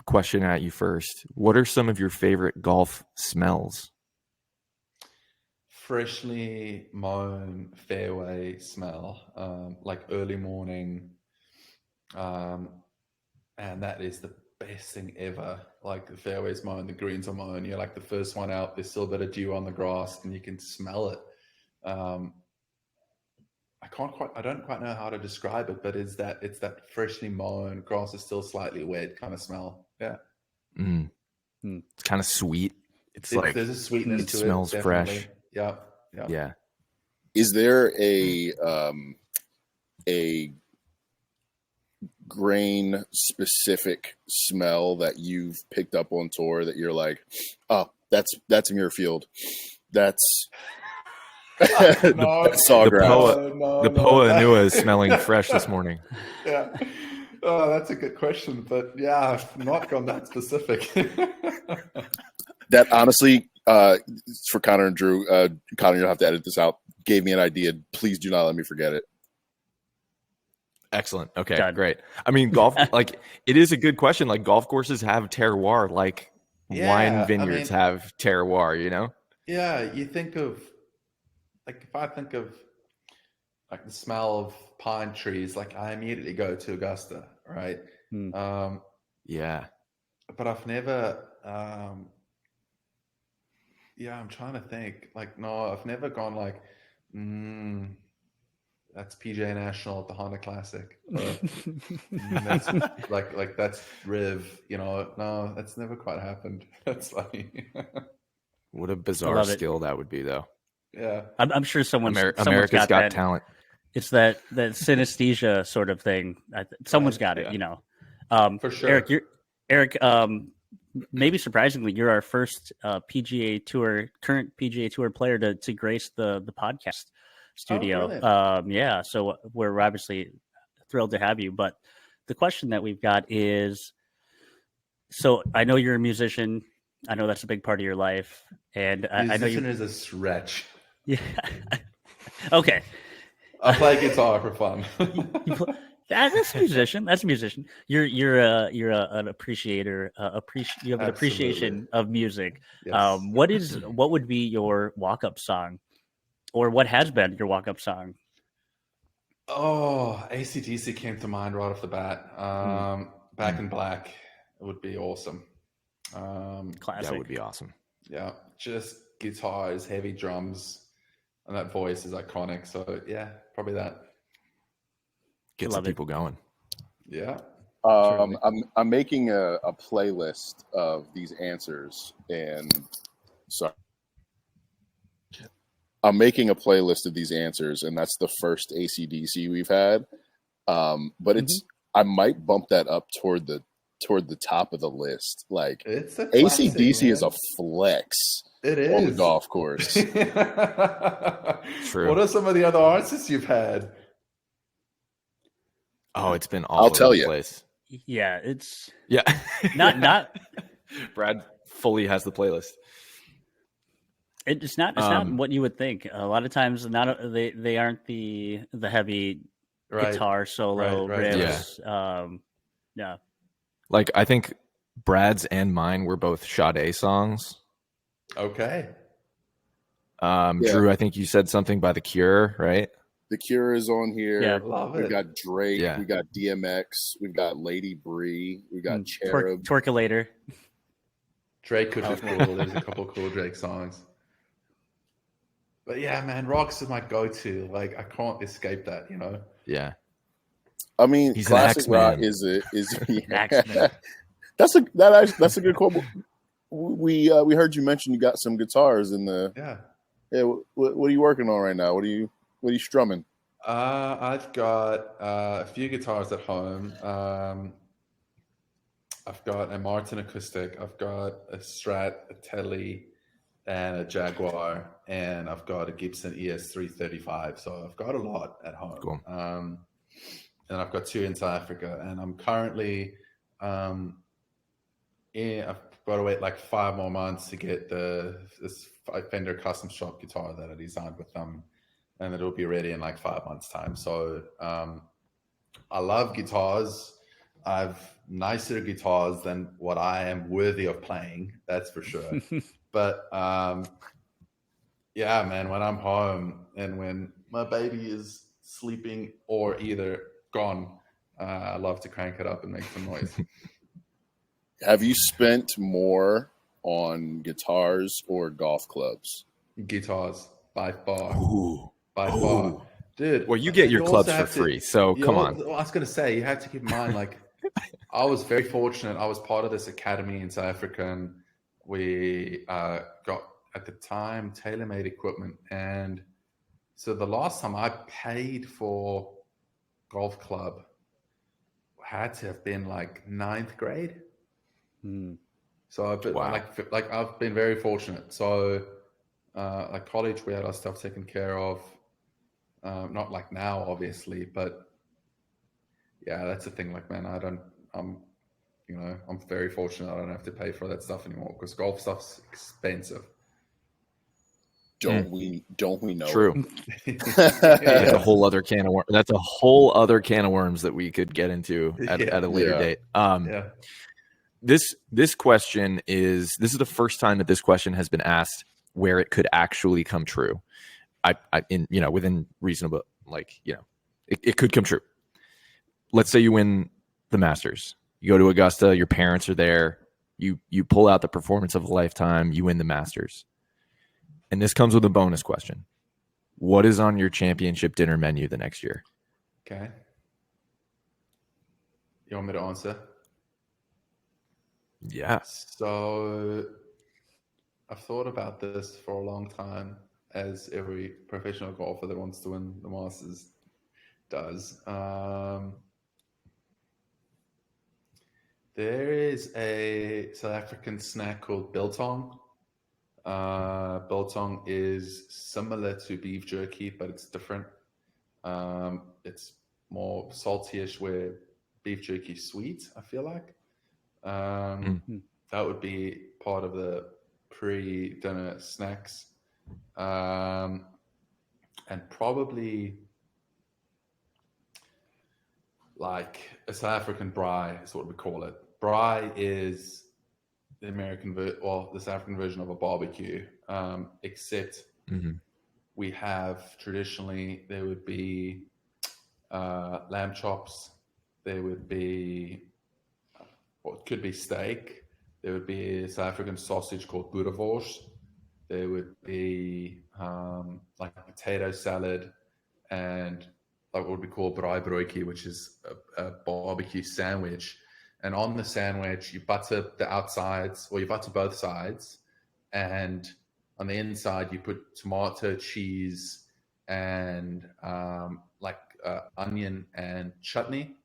question at you first. What are some of your favorite golf smells? Freshly mown fairway smell, like early morning, and that is the best thing ever. Like the fairway's mown, the greens are mown, you're like the first one out, there's still a bit of dew on the grass and you can smell it. I don't quite know how to describe it, but it's that freshly mown, grass is still slightly wet kind of smell. Yeah. It's kind of sweet. Like there's a sweetness to it. It smells Definitely. fresh. Yeah. Is there a grain specific smell that you've picked up on tour that you're like, oh, that's Muirfield. That's Sawgrass. The Poa Anua is smelling fresh this morning. Yeah. Oh, that's a good question, but yeah, I've not gone that specific. That honestly, for Connor and Drew, Connor, you'll have to edit this out. Gave me an idea. Please do not let me forget it. Excellent. Okay, great. I mean, golf, like, it is a good question. Like, golf courses have terroir, like wine vineyards have terroir, you know? Yeah, you think of, like, if I think of, like, the smell of pine trees, like, I immediately go to Augusta, right? Yeah. But I've never, I'm trying to think. Like, no, I've never gone like, that's PJ National at the Honda Classic. That's like that's Riv. You know, no, that's never quite happened. That's like, what a bizarre skill that would be, though. Yeah, I'm sure America's got talent. It's that synesthesia sort of thing. Someone's got it, you know. for sure. Eric, maybe surprisingly, you're our first current PGA Tour player to grace the podcast studio. Brilliant. So we're obviously thrilled to have you. But the question that we've got is, so I know you're a musician. I know that's a big part of your life, and I know Musician is a stretch. Yeah. Okay. I play guitar for fun. That's a musician. That's a musician. You're an appreciator. You have an appreciation of music. Yes. What would be your walk up song, or what has been your walk up song? Oh, AC/DC came to mind right off the bat. Back in Black would be awesome. Classic. That would be awesome. Yeah, just guitars, heavy drums, and that voice is iconic. So yeah, probably that. Get some people going. Yeah. I'm making a playlist of these answers, and sorry, I'm making a playlist of these answers, and that's the first AC/DC we've had. But it's I might bump that up toward the top of the list. Like, it's a AC/DC is a flex. It is on the golf course. True. What are some of the other artists you've had? Oh, it's been all I'll over tell the you. place. Yeah, it's not. Brad fully has the playlist. It's not what you would think. A lot of times, they aren't the heavy guitar solo riffs. Yeah. Like, I think Brad's and mine were both Sade songs. Okay. Drew, I think you said something by The Cure, right? The Cure is on here. Yeah, love it. We've got Drake. Yeah. We got DMX. We've got Lady Bree. We got Cherub. Twerkulator. Drake could be cool. There's a couple cool Drake songs. But yeah, man, Rocks is my go-to. Like, I can't escape that, you know? Yeah. I mean, he's classic an rock X-Man. is X-Man. That's a good quote. We heard you mention you got some guitars in the. Yeah. What are you working on right now? What are you strumming? I've got a few guitars at home. I've got a Martin acoustic. I've got a Strat, a Tele, and a Jaguar, and I've got a Gibson ES335. So I've got a lot at home. Cool. And I've got two in South Africa, and I'm currently I've got to wait like 5 more months to get this Fender custom shop guitar that I designed with them, and it'll be ready in like 5 months' time. So I love guitars. I've nicer guitars than what I am worthy of playing, that's for sure. But yeah, man, when I'm home and when my baby is sleeping or either gone, I love to crank it up and make some noise. Have you spent more on guitars or golf clubs? Guitars, by far. Ooh. By far. Dude. Well, you get your clubs for free, so come on. Well, I was going to say, you have to keep in mind, like, I was very fortunate. I was part of this academy in South Africa, and we got, at the time, tailor-made equipment. And so the last time I paid for golf club had to have been like 9th grade. So I've been, like I've been very fortunate. So like college, we had our stuff taken care of. Not like now, obviously, but yeah, that's the thing. Like, man, I'm very fortunate. I don't have to pay for that stuff anymore because golf stuff's expensive. Don't we know? True. That's a whole other can of worms. That's a whole other can of worms that we could get into at a later date. This question is the first time that this question has been asked where it could actually come true. Within reasonable, it could come true. Let's say you win the Masters. You go to Augusta, your parents are there, you pull out the performance of a lifetime, you win the Masters. And this comes with a bonus question. What is on your championship dinner menu the next year? Okay. You want me to answer? Yeah. So I've thought about this for a long time, as every professional golfer that wants to win the Masters does. There is a South African snack called biltong. Biltong is similar to beef jerky, but it's different. It's more saltyish, where beef jerky is sweet, I feel like. That would be part of the pre-dinner snacks. And probably like a South African braai is what we call it. Braai is the the South African version of a barbecue, except we have traditionally, there would be lamb chops, there would be, it could be steak, there would be a South African sausage called boerewors, there would be like a potato salad, and like what we call braaibroodjie, which is a barbecue sandwich. And on the sandwich, you butter the outsides, or you butter both sides, and on the inside you put tomato, cheese, and onion and chutney,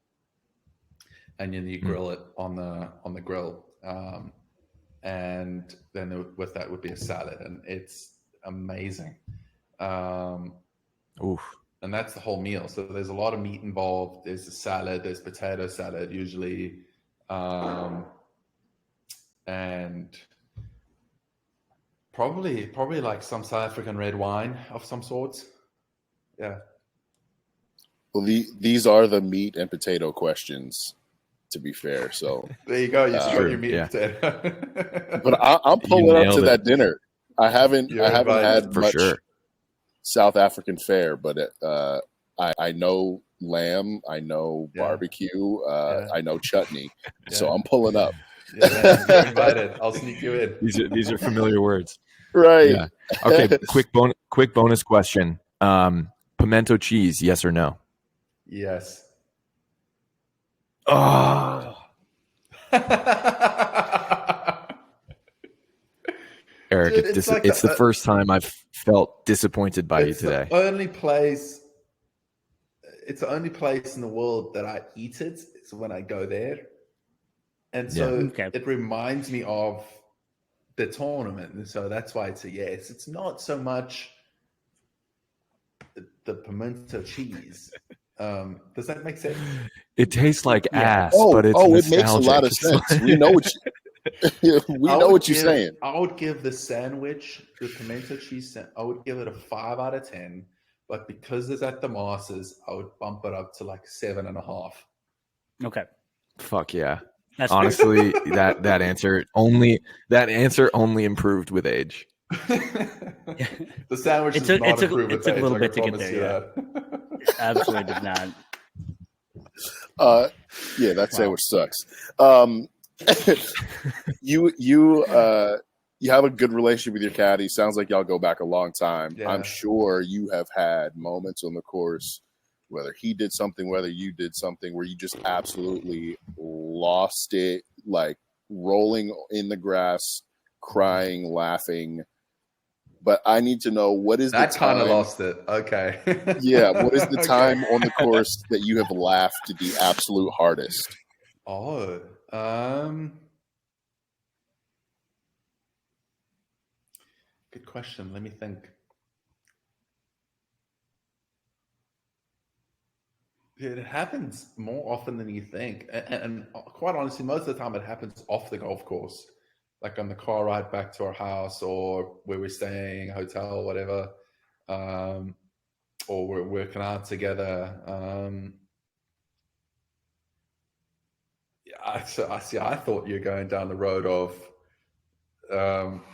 and then you grill it on the grill, and then with that would be a salad, and it's amazing. Oof. And that's the whole meal. So there's a lot of meat involved. There's a salad. There's potato salad usually, and probably like some South African red wine of some sort. Yeah. Well, these are the meat and potato questions, to be fair. So there you go. You got sure, your meat and potato. But I'm pulling up to that dinner. I haven't had for much sure South African fare, but I know lamb, I know barbecue, I know chutney. So I'm pulling up. Yeah, man, you're invited. I'll sneak you in. These are familiar words, right? Yeah. Okay. quick bonus question: pimento cheese, yes or no? Yes. Oh, Eric, dude, it's the first time I've felt disappointed by you today. It's the only place in the world that I eat it is when I go there. And so it reminds me of the tournament. And so that's why it's a yes. It's not so much the pimento cheese. Does that make sense? It tastes like ass, but it's it makes a lot of sense. We know what you're saying. I would give the sandwich, the pimento cheese, I would give it a 5 out of 10. But because it's at the Masters, I would bump it up to like 7.5. Okay. Fuck yeah. That's honestly that answer only improved with age. The sandwich does not improve with age. It's a little bit to get there. Absolutely did not. That sandwich sucks. You have a good relationship with your caddy. Sounds like y'all go back a long time. Yeah. I'm sure you have had moments on the course, whether he did something, whether you did something, where you just absolutely lost it, like rolling in the grass, crying, laughing. But I need to know, what is that the time? Kind of lost it. Okay. Yeah. What is the time on the course that you have laughed the absolute hardest? Oh, good question. Let me think. It happens more often than you think. And quite honestly, most of the time it happens off the golf course, like on the car ride back to our house, or where we're staying, hotel, whatever, or we're working out together. I thought you're going down the road of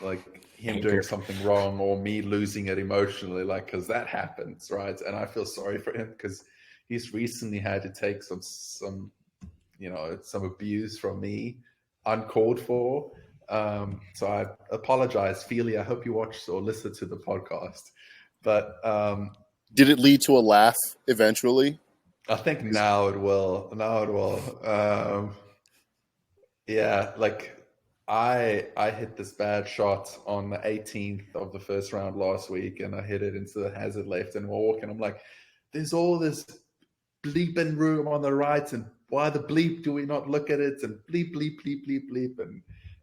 like him doing something wrong, or me losing it emotionally, like, because that happens, right? And I feel sorry for him because he's recently had to take some abuse from me, uncalled for. So I apologize, Feely. I hope you watched or listened to the podcast. But did it lead to a laugh eventually? I think now it will. Yeah, like I hit this bad shot on the 18th of the first round last week, and I hit it into the hazard left and walk, and I'm like, there's all this bleeping room on the right, and why the bleep do we not look at it? And bleep, bleep, bleep, bleep, bleep. And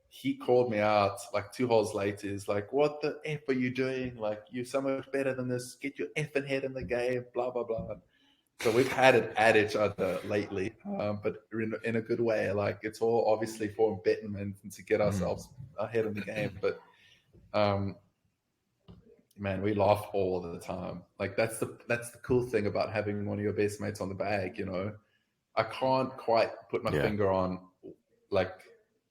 he called me out like 2 holes later. He's like, what the F are you doing? Like, you're so much better than this. Get your effing head in the game, blah, blah, blah. So we've had it at each other lately, but in a good way. Like, it's all obviously for betterment and to get ourselves ahead in the game. But man, we laugh all the time. Like, that's the cool thing about having one of your best mates on the bag. You know, I can't quite put my finger on like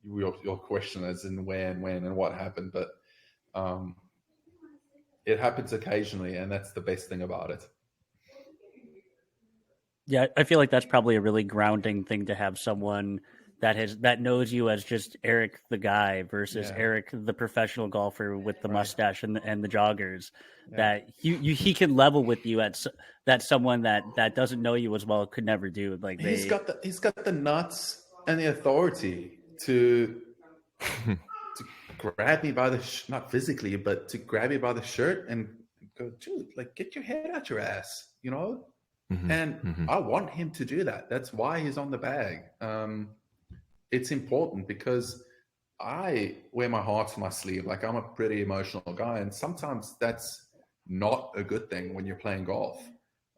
your question as in where and when and what happened, but it happens occasionally, and that's the best thing about it. Yeah, I feel like that's probably a really grounding thing to have someone that knows you as just Eric the guy versus Eric the professional golfer with the mustache and the joggers. That he can level with you that someone that doesn't know you as well could never do. Like he's got the nuts and the authority to grab me by the not physically, but to grab me by the shirt and go, dude, like, get your head out your ass, you know. And I want him to do that. That's why he's on the bag. It's important because I wear my heart on my sleeve. Like, I'm a pretty emotional guy, and sometimes that's not a good thing when you're playing golf.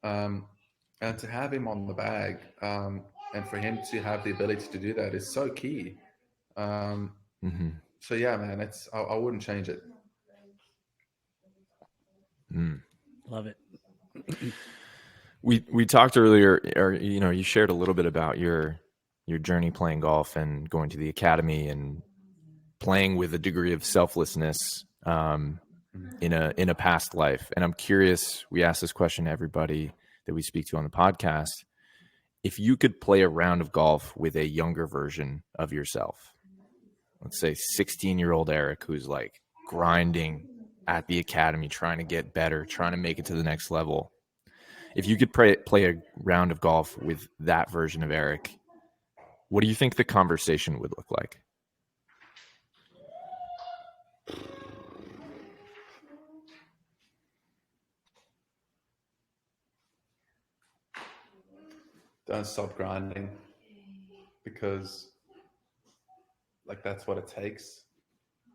And to have him on the bag and for him to have the ability to do that is so key. So yeah, man, I wouldn't change it. Love it. We talked earlier, or you shared a little bit about your journey playing golf and going to the academy and playing with a degree of selflessness in a past life. And I'm curious, we ask this question to everybody that we speak to on the podcast. If you could play a round of golf with a younger version of yourself, let's say 16-year-old Eric, who's like grinding at the academy, trying to get better, trying to make it to the next level. If you could play a round of golf with that version of Eric, what do you think the conversation would look like? Don't stop grinding, because like that's what it takes.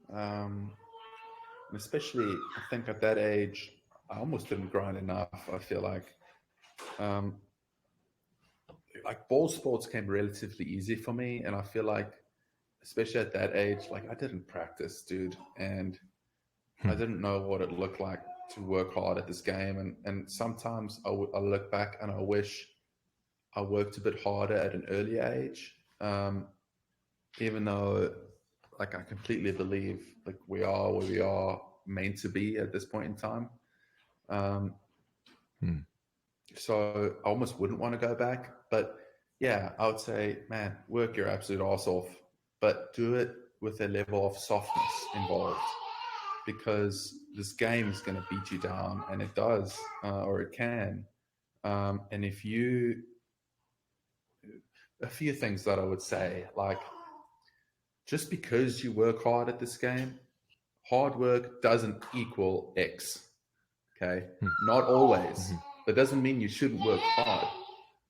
And especially, I think at that age, I almost didn't grind enough. I feel like ball sports came relatively easy for me, and I feel like, especially at that age, like, I didn't practice, dude, and I didn't know what it looked like to work hard at this game. And sometimes I look back and I wish I worked a bit harder at an early age, even though, like, I completely believe like we are where we are meant to be at this point in time. So I almost wouldn't want to go back, but yeah, I would say, man, work your absolute arse off, but do it with a level of softness involved, because this game is going to beat you down, and it does, or it can. And a few things that I would say, like, just because you work hard at this game, hard work doesn't equal X. Okay. Not always. That doesn't mean you shouldn't work hard.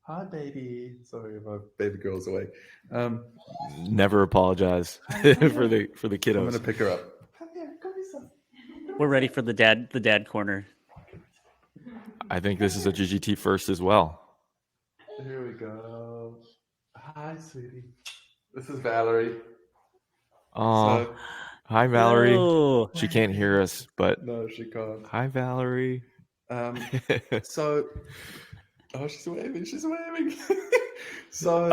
Hi, baby. Sorry, my baby girl's away. Never apologize for the kiddos. I'm gonna pick her up. We're ready for the dad corner. I think this is a GGT first as well. Here we go. Hi, sweetie. This is Valerie. Oh, hi, Valerie. Hello. She can't hear us, but No, she can't. hi, Valerie. So, she's waving. She's waving. So,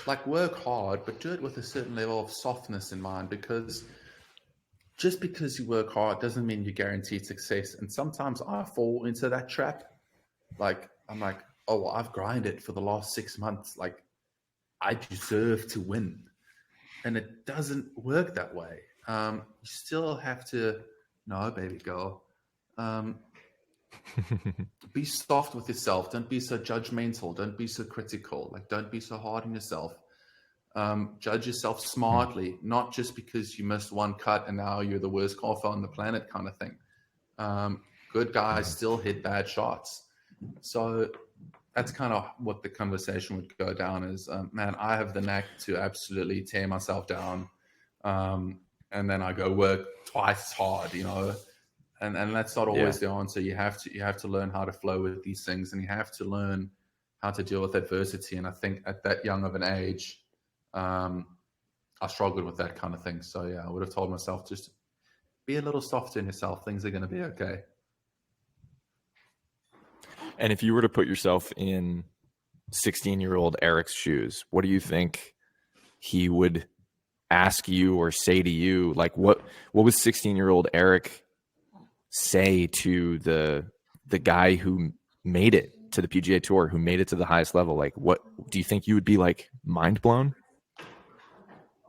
like, work hard, but do it with a certain level of softness in mind, because just because you work hard doesn't mean you guarantee success. And sometimes I fall into that trap. Like, I'm like, oh, well, I've grinded for the last 6 months. Like, I deserve to win. And it doesn't work that way. You still have to, no, baby girl, be soft with yourself. Don't be so judgmental. Don't be so critical. Like, don't be so hard on yourself. Judge yourself smartly, not just because you missed one cut and now you're the worst golfer on the planet kind of thing. good guys still hit bad shots. So that's kind of what the conversation would go down is, man, I have the knack to absolutely tear myself down. And then I go work twice as hard, you know, and that's not always the answer. You have to learn how to flow with these things, and you have to learn how to deal with adversity. And I think at that young of an age, I struggled with that kind of thing. So yeah, I would have told myself, just be a little softer on yourself. Things are going to be okay. And if you were to put yourself in 16-year-old Eric's shoes, what do you think he would ask you or say to you? Like, what was 16-year-old Eric say to the guy who made it to the PGA Tour, who made it to the highest level? Like, what do you think you would be like, mind blown?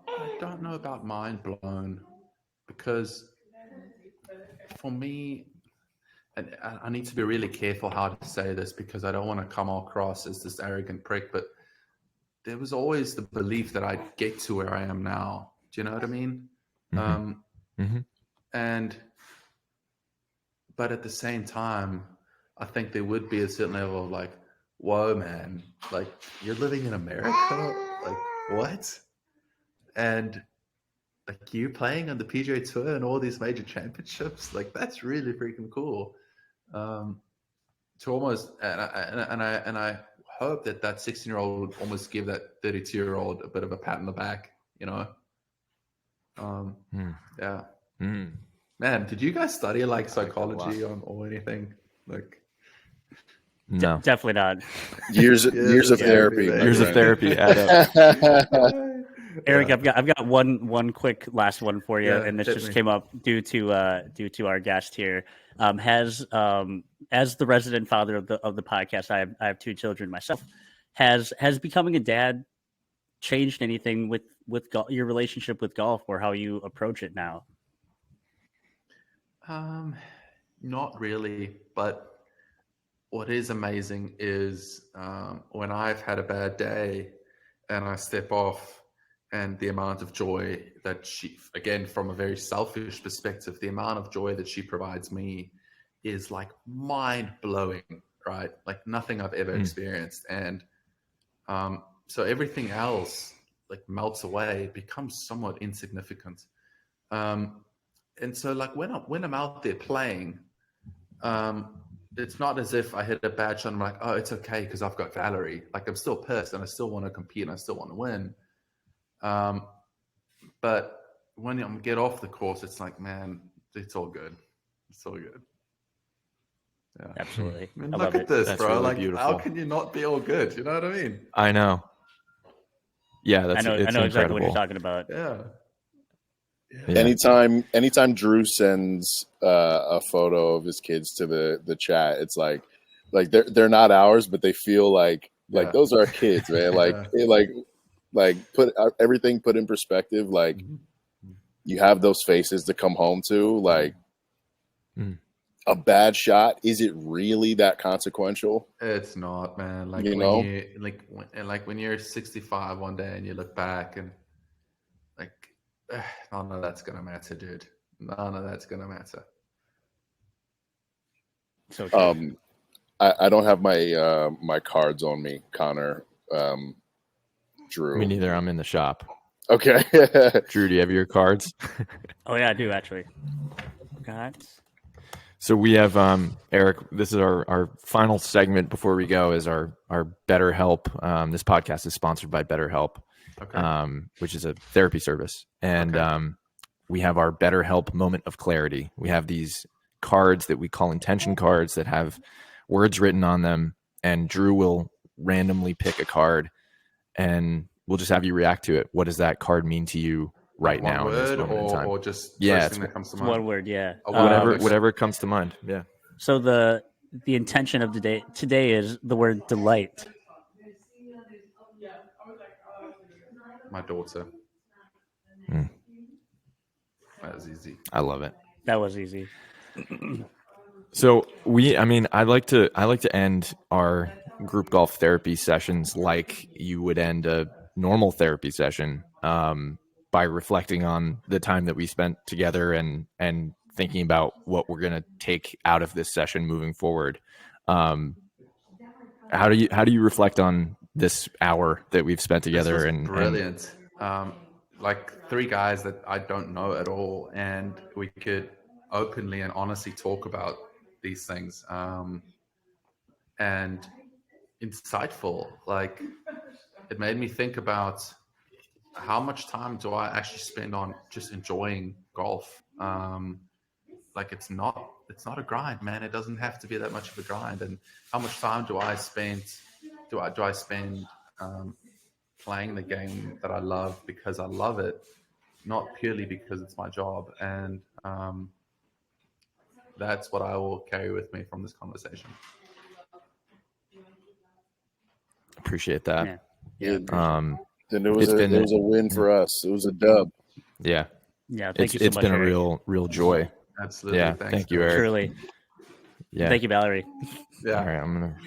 I don't know about mind blown, because for me, and I need to be really careful how to say this, because I don't want to come across as this arrogant prick, but there was always the belief that I'd get to where I am now. Do you know what I mean? But at the same time, I think there would be a certain level of like, whoa, man, like, you're living in America? Like, what? And like, you playing on the PGA Tour and all these major championships, like, that's really freaking cool. To almost, and I hope that 16-year-old would almost give that 32-year-old a bit of a pat on the back, you know? Yeah. Man, did you guys study like psychology or anything? Like, no, definitely not. Years of therapy. Years of therapy add up. Eric, I've got one quick last one for you, and this just came up due to our guest here. As the resident father of the podcast, I have two children myself. Has becoming a dad changed anything with your relationship with golf, or how you approach it now? Not really, but what is amazing is when I've had a bad day and I step off, and the amount of joy that she, again, from a very selfish perspective, the amount of joy that she provides me is like mind blowing, right? Like nothing I've ever experienced. And so everything else like melts away, becomes somewhat insignificant. And so like when I'm out there playing, it's not as if I hit a bad shot and I'm like, oh, it's okay because I've got Valerie. Like, I'm still pissed and I still want to compete and I still want to win. But when I get off the course, it's like, man, it's all good. It's all good. Yeah, absolutely. I mean, look at this, that's bro. Really like, beautiful. How can you not be all good? You know what I mean? I know. Yeah, I know exactly what you're talking about. Yeah. Anytime Drew sends a photo of his kids to the chat, it's like they're not ours, but they feel like those are our kids, man. Like put everything put in perspective. Like you have those faces to come home to. Like a bad shot, is it really that consequential? It's not, man. Like when you're 65 one day and you look back and like, none of that's gonna matter, dude. None of that's gonna matter. So I don't have my my cards on me, Connor. Drew. Me neither. I'm in the shop. Okay. Drew, do you have your cards? Oh yeah, I do actually. Got. So we have Eric. This is our final segment before we go. Is our BetterHelp. This podcast is sponsored by BetterHelp, which is a therapy service, and we have our BetterHelp moment of clarity. We have these cards that we call intention cards that have words written on them, and Drew will randomly pick a card, and we'll just have you react to it. What does that card mean to you right now? One word or just first thing that comes to mind? One word, yeah. Whatever comes to mind. Yeah. So the intention of today is the word delight. My daughter. That was easy. I love it. That was easy. So I'd like to end our group golf therapy sessions like you would end a normal therapy session, by reflecting on the time that we spent together and thinking about what we're going to take out of this session moving forward. How do you reflect on this hour that we've spent together? This was brilliant. Like 3 guys that I don't know at all, and we could openly and honestly talk about these things, and insightful. Like, it made me think about how much time do I actually spend on just enjoying golf. Like, it's not a grind, man. It doesn't have to be that much of a grind. And how much time do I spend playing the game that I love because I love it, not purely because it's my job. And that's what I will carry with me from this conversation. Appreciate that. Yeah. Then it was a win for us. It was a dub. Yeah. Yeah. Thank you so it's much, been Eric. a real joy. Absolutely. Yeah. Thanks, Thank you, Eric. Truly. Yeah. Thank you, Valerie. Yeah. All right. I'm going to